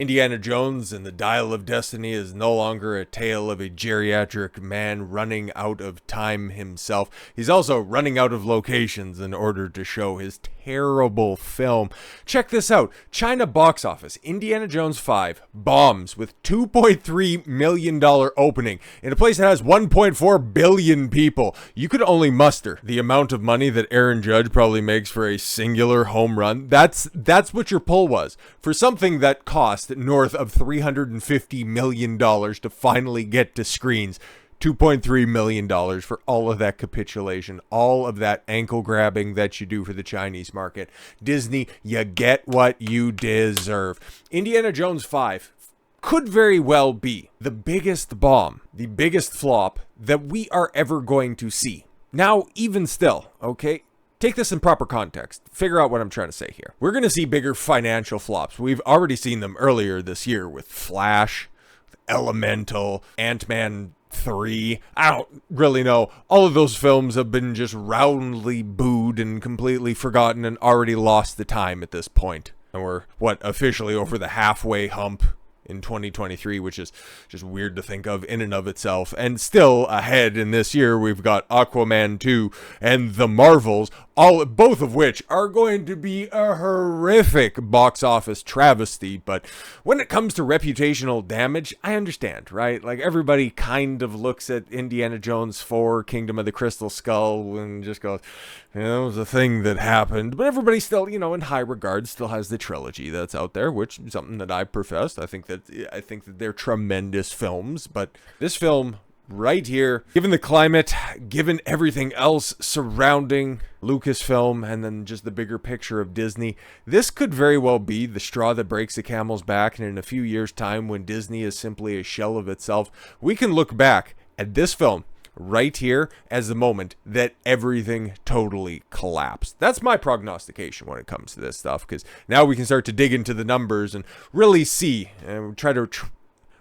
Indiana Jones and the Dial of Destiny is no longer a tale of a geriatric man running out of time himself. He's also running out of locations in order to show his terrible film. Check this out. China box office. Indiana Jones 5 bombs with $2.3 million opening in a place that has 1.4 billion people. You could only muster the amount of money that Aaron Judge probably makes for a singular home run. That's what your pull was for something that cost north of $350 million to finally get to screens. $2.3 million for all of that capitulation, all of that ankle grabbing that you do for the Chinese market. Disney, you get what you deserve. Indiana Jones 5 could very well be the biggest bomb, the biggest flop that we are ever going to see. Now, even still, okay? Take this in proper context. Figure out what I'm trying to say here. We're going to see bigger financial flops. We've already seen them earlier this year with Flash, Elemental, Ant-Man 3. I don't really know. All of those films have been just roundly booed and completely forgotten and already lost the time at this point. And we're, officially over the halfway hump in 2023, which is just weird to think of in and of itself. And still ahead in this year, we've got Aquaman 2 and The Marvels, both of which are going to be a horrific box office travesty. But when it comes to reputational damage, I understand, right? Like, everybody kind of looks at Indiana Jones 4, Kingdom of the Crystal Skull, and just goes, it was a thing that happened. But everybody still, in high regard, still has the trilogy that's out there, which is something that I professed. I think that they're tremendous films, but this film right here, given the climate, given everything else surrounding Lucasfilm, and then just the bigger picture of Disney, this could very well be the straw that breaks the camel's back. And in a few years' time, when Disney is simply a shell of itself, we can look back at this film right here as the moment that everything totally collapsed. That's my prognostication when it comes to this stuff, because now we can start to dig into the numbers and really see and try to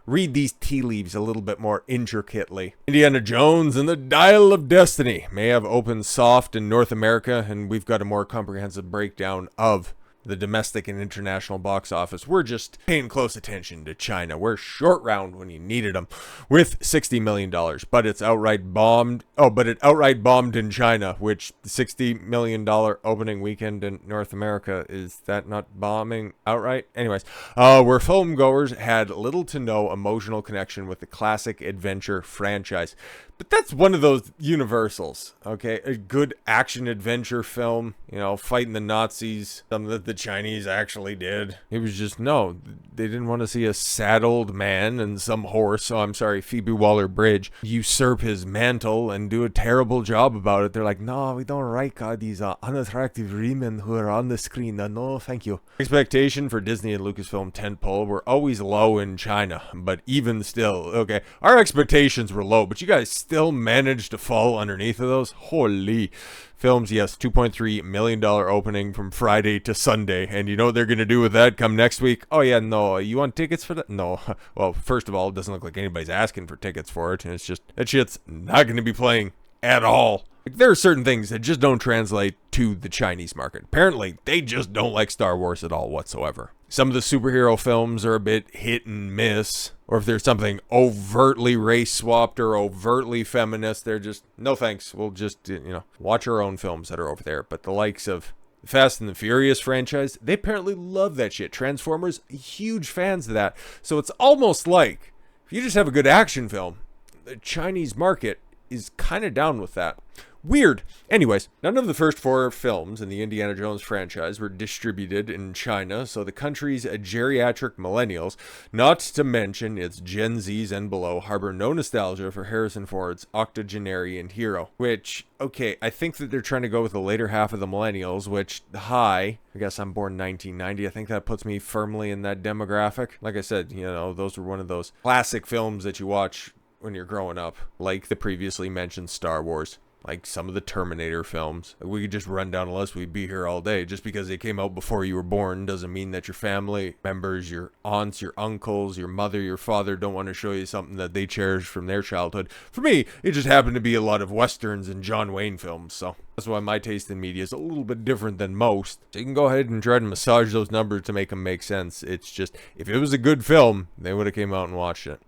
read these tea leaves a little bit more intricately. Indiana Jones and the Dial of Destiny may have opened soft in North America, and we've got a more comprehensive breakdown of the domestic and international box office. We're just paying close attention to China. We're short round when you needed them with $60 million, but it's outright bombed. Oh, but it outright bombed in China, which $60 million opening weekend in North America, is that not bombing outright? Anyways, where film goers had little to no emotional connection with the classic adventure franchise. But that's one of those universals, okay? A good action adventure film, fighting the Nazis, something that the Chinese actually did. It was just, no, they didn't want to see a sad old man and some horse, Phoebe Waller-Bridge, usurp his mantle and do a terrible job about it. They're like, no, we don't like these unattractive women who are on the screen. No, thank you. Expectation for Disney and Lucasfilm tentpole were always low in China, but even still, okay, our expectations were low, but you guys still managed to fall underneath of those. Holy films. Yes, $2.3 million opening from Friday to Sunday. And you know what they're going to do with that come next week? Oh yeah, no, you want tickets for that? No. Well, first of all, it doesn't look like anybody's asking for tickets for it, and it's just, that shit's not going to be playing at all. There are certain things that just don't translate to the Chinese market. Apparently, they just don't like Star Wars at all whatsoever. Some of the superhero films are a bit hit and miss. Or if there's something overtly race swapped or overtly feminist, they're just, no thanks. We'll just, watch our own films that are over there. But the likes of the Fast and the Furious franchise, they apparently love that shit. Transformers, huge fans of that. So it's almost like, if you just have a good action film, the Chinese market is kind of down with that. Weird. Anyways, none of the first 4 films in the Indiana Jones franchise were distributed in China, so the country's geriatric millennials, not to mention its Gen Zs and below, harbor no nostalgia for Harrison Ford's octogenarian hero. Which, okay, I think that they're trying to go with the later half of the millennials, which, I guess I'm born 1990. I think that puts me firmly in that demographic. Like I said, those were one of those classic films that you watch when you're growing up, like the previously mentioned Star Wars. like some of the Terminator films. We could just run down a list. We'd be here all day. Just because they came out before you were born doesn't mean that your family members, your aunts, your uncles, your mother, your father don't want to show you something that they cherish from their childhood. For me, it just happened to be a lot of Westerns and John Wayne films, so that's why my taste in media is a little bit different than most. So you can go ahead and try to massage those numbers to make them make sense. It's just, if it was a good film, they would have came out and watched it.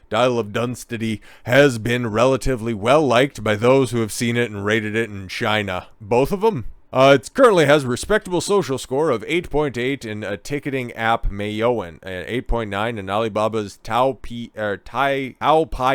Dial of Destiny has been relatively well liked by those who have seen it and rated it in China. Both of them? It currently has a respectable social score of 8.8 in a ticketing app Mayoan, 8.9 in Alibaba's Tao Pai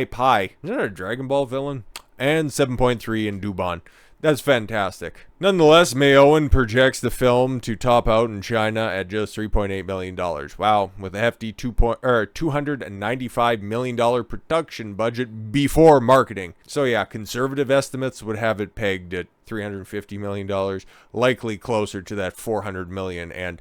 Pai. Is that a Dragon Ball villain? And 7.3 in Dubon. That's fantastic. Nonetheless, Mayoan projects the film to top out in China at just $3.8 million. Wow, with a hefty $295 million production budget before marketing. So yeah, conservative estimates would have it pegged at $350 million, likely closer to that $400 million, and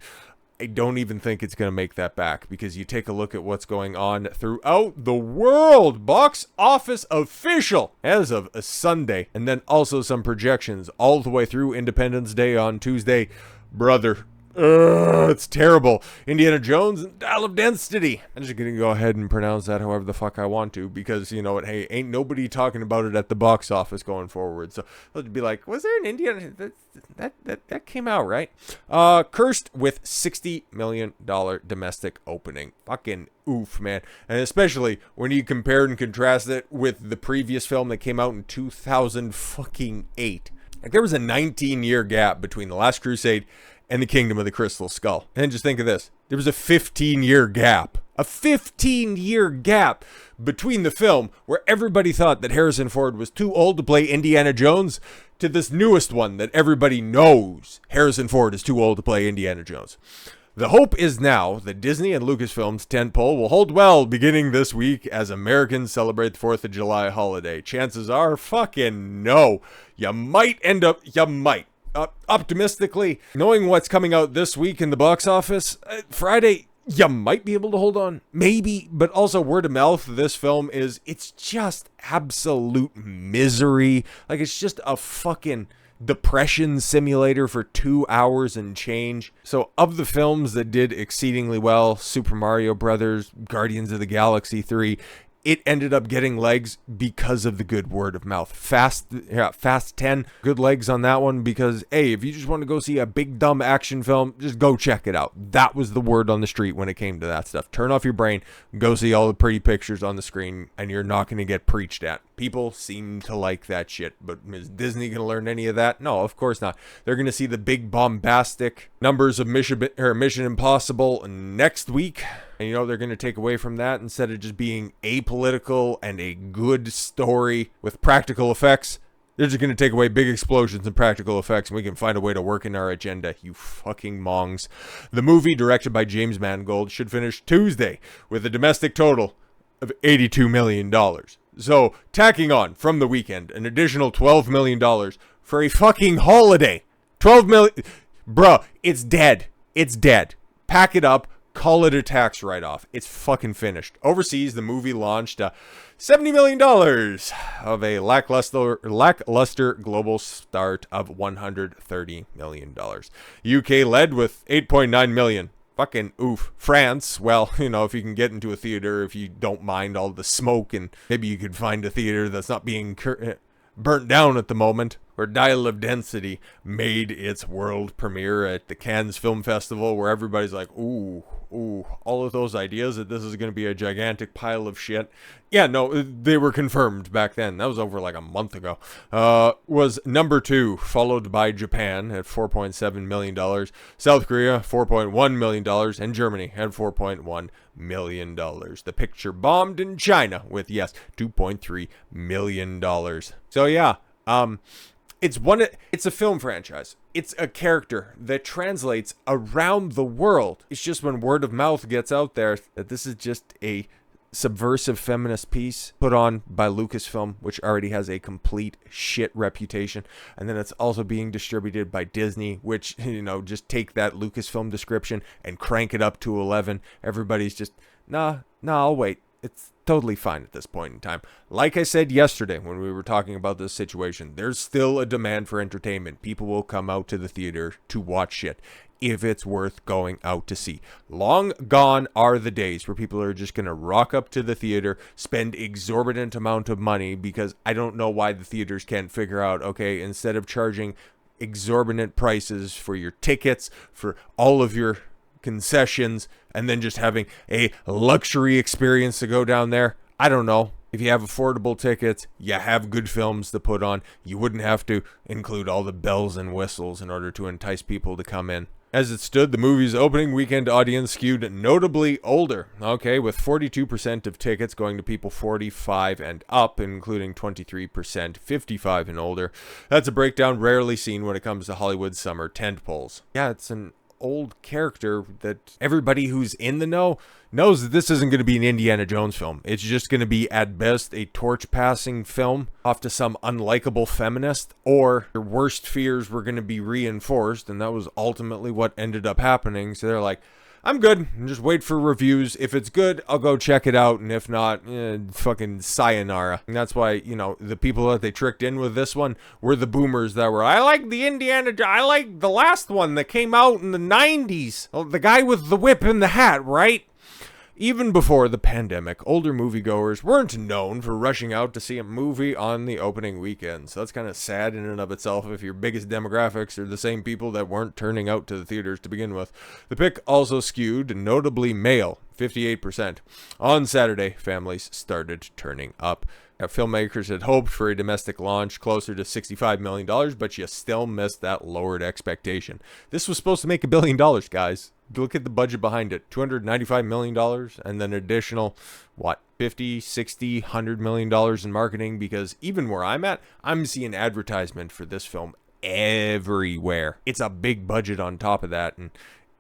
I don't even think it's going to make that back, because you take a look at what's going on throughout the world. Box office official as of a Sunday, and then also some projections all the way through Independence Day on Tuesday. Brother, it's terrible. Indiana Jones and Dial of Destiny. I'm just going to go ahead and pronounce that however the fuck I want to, because, you know what, hey, ain't nobody talking about it at the box office going forward. So they'll be like, was there an Indiana... That came out, right? Cursed with $60 million domestic opening. Fucking oof, man. And especially when you compare and contrast it with the previous film that came out in 2008. Like, there was a 19-year gap between The Last Crusade and The Kingdom of the Crystal Skull. And just think of this. There was a 15-year gap. A 15-year gap between the film where everybody thought that Harrison Ford was too old to play Indiana Jones to this newest one that everybody knows Harrison Ford is too old to play Indiana Jones. The hope is now that Disney and Lucasfilm's tentpole will hold well beginning this week as Americans celebrate the 4th of July holiday. Chances are, fucking no. You might. Optimistically, knowing what's coming out this week in the box office, Friday, you might be able to hold on. Maybe, but also word of mouth, this film it's just absolute misery. Like, it's just a fucking depression simulator for 2 hours and change. So of the films that did exceedingly well, Super Mario Brothers, Guardians of the Galaxy 3, it ended up getting legs because of the good word of mouth. Fast 10, good legs on that one, because, hey, if you just want to go see a big dumb action film, just go check it out. That was the word on the street when it came to that stuff. Turn off your brain, go see all the pretty pictures on the screen, and you're not going to get preached at. People seem to like that shit, but is Disney going to learn any of that? No, of course not. They're going to see the big bombastic numbers of Mission Impossible next week. And you know they're going to take away from that, instead of just being apolitical and a good story with practical effects. They're just going to take away big explosions and practical effects, and we can find a way to work in our agenda, you fucking mongs. The movie, directed by James Mangold, should finish Tuesday with a domestic total of $82 million. So, tacking on from the weekend an additional $12 million for a fucking holiday. $12 million. Bruh, it's dead. It's dead. Pack it up. Call it a tax write-off. It's fucking finished. Overseas, the movie launched $70 million of a lackluster global start of $130 million. UK led with $8.9 million. Fucking oof. France, well, you know, if you can get into a theater, if you don't mind all the smoke, and maybe you could find a theater that's not being burnt down at the moment, where Dial of Destiny made its world premiere at the Cannes Film Festival, where everybody's like, ooh, all of those ideas that this is going to be a gigantic pile of shit. Yeah, no, they were confirmed back then. That was over like a month ago. Was number 2, followed by Japan at $4.7 million, South Korea, $4.1 million, and Germany at $4.1 million. The picture bombed in China with, yes, $2.3 million. So yeah, it's a film franchise. It's a character that translates around the world. It's just when word of mouth gets out there that this is just a subversive feminist piece put on by Lucasfilm, which already has a complete shit reputation. And then it's also being distributed by Disney, which, you know, just take that Lucasfilm description and crank it up to 11. Everybody's just, nah, I'll wait. It's totally fine at this point in time. Like I said yesterday when we were talking about this situation, there's still a demand for entertainment. People will come out to the theater to watch shit if it's worth going out to see. Long gone are the days where people are just going to rock up to the theater, spend exorbitant amount of money, because I don't know why the theaters can't figure out, okay, instead of charging exorbitant prices for your tickets, for all of your concessions, and then just having a luxury experience to go down there. I don't know. If you have affordable tickets, you have good films to put on. You wouldn't have to include all the bells and whistles in order to entice people to come in. As it stood, the movie's opening weekend audience skewed notably older, okay, with 42% of tickets going to people 45 and up, including 23% 55 and older. That's a breakdown rarely seen when it comes to Hollywood summer tentpoles. Yeah, it's an old character that everybody who's in the know knows that this isn't going to be an Indiana Jones film. It's just going to be, at best, a torch-passing film off to some unlikable feminist, or your worst fears were going to be reinforced, and that was ultimately what ended up happening. So they're like, I'm good, and just wait for reviews. If it's good, I'll go check it out, and if not, fucking sayonara. And that's why, the people that they tricked in with this one were the boomers that were, I like the last one that came out in the 90s. Oh, the guy with the whip and the hat, right? Even before the pandemic, older moviegoers weren't known for rushing out to see a movie on the opening weekend. So that's kind of sad in and of itself if your biggest demographics are the same people that weren't turning out to the theaters to begin with. The pick also skewed notably male, 58%. On Saturday, families started turning up. Filmmakers had hoped for a domestic launch closer to $65 million, but you still missed that lowered expectation. This was supposed to make $1 billion, guys. Look at the budget behind it. $295 million, and then additional, 50, 60, $100 million in marketing, because even where I'm at, I'm seeing advertisement for this film everywhere. It's a big budget on top of that, and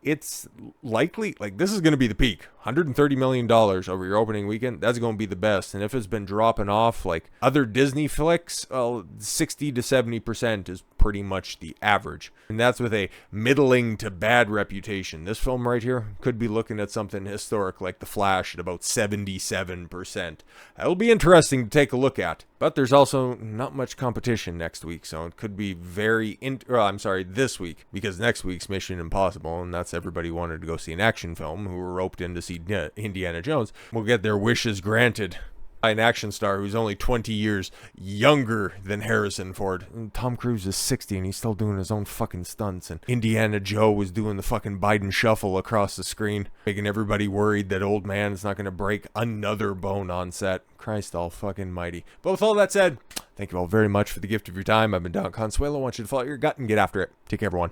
it's likely, this is going to be the peak. $130 million over your opening weekend, that's going to be the best. And if it's been dropping off like other Disney flicks, well, 60 to 70% is pretty much the average. And that's with a middling to bad reputation. This film right here could be looking at something historic like The Flash at about 77%. That'll be interesting to take a look at. But there's also not much competition next week, so it could be this week, because next week's Mission Impossible, and that's everybody wanted to go see an action film who were roped in to see Indiana Jones, will get their wishes granted by an action star who's only 20 years younger than Harrison Ford. And Tom Cruise is 60 and he's still doing his own fucking stunts, and Indiana Joe was doing the fucking Biden shuffle across the screen, making everybody worried that old man is not going to break another bone on set. Christ all fucking mighty. But with all that said, thank you all very much for the gift of your time. I've been Don Consuelo. I want you to follow your gut and get after it. Take care, everyone.